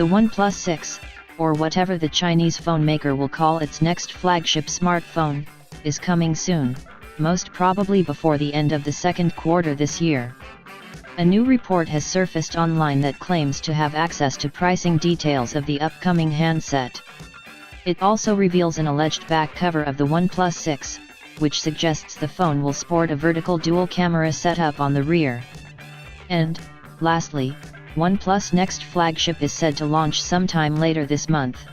The OnePlus 6, or whatever the Chinese phone maker will call its next flagship smartphone, is coming soon, most probably before the end of the second quarter this year. A new report has surfaced online that claims to have access to pricing details of the upcoming handset. It also reveals an alleged back cover of the OnePlus 6, which suggests the phone will sport a vertical dual-camera setup on the rear. And, lastly, OnePlus' next flagship is said to launch sometime later this month.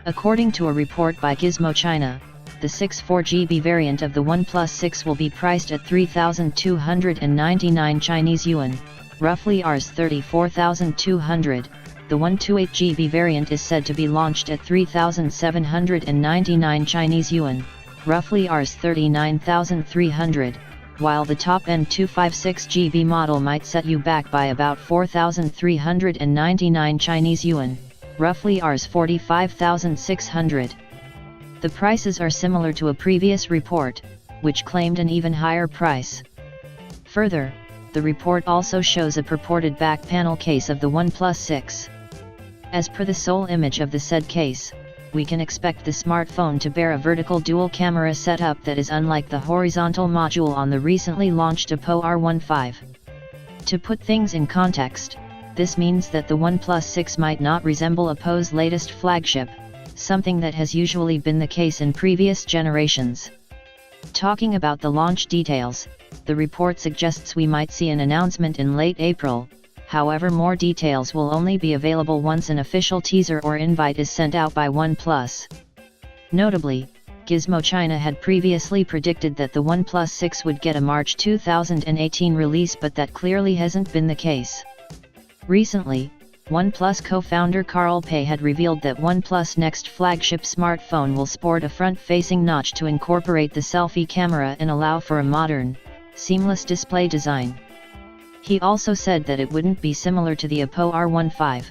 According to a report by Gizmochina, the 64GB variant of the OnePlus 6 will be priced at 3,299 Chinese yuan, roughly Rs 34,200. The 128GB variant is said to be launched at 3,799 Chinese yuan, roughly Rs 39,300, while the top-end 256GB model might set you back by about 4,399 Chinese yuan, roughly Rs 45,600. The prices are similar to a previous report, which claimed an even higher price. Further, the report also shows a purported back panel case of the OnePlus 6. As per the sole image of the said case, we can expect the smartphone to bear a vertical dual-camera setup that is unlike the horizontal module on the recently launched Oppo R15. To put things in context, this means that the OnePlus 6 might not resemble Oppo's latest flagship, something that has usually been the case in previous generations. Talking about the launch details, the report suggests we might see an announcement in late April. However, more details will only be available once an official teaser or invite is sent out by OnePlus. Notably, Gizmochina had previously predicted that the OnePlus 6 would get a March 2018 release, but that clearly hasn't been the case. Recently, OnePlus co-founder Carl Pei had revealed that OnePlus' next flagship smartphone will sport a front-facing notch to incorporate the selfie camera and allow for a modern, seamless display design. He also said that it wouldn't be similar to the Oppo R15.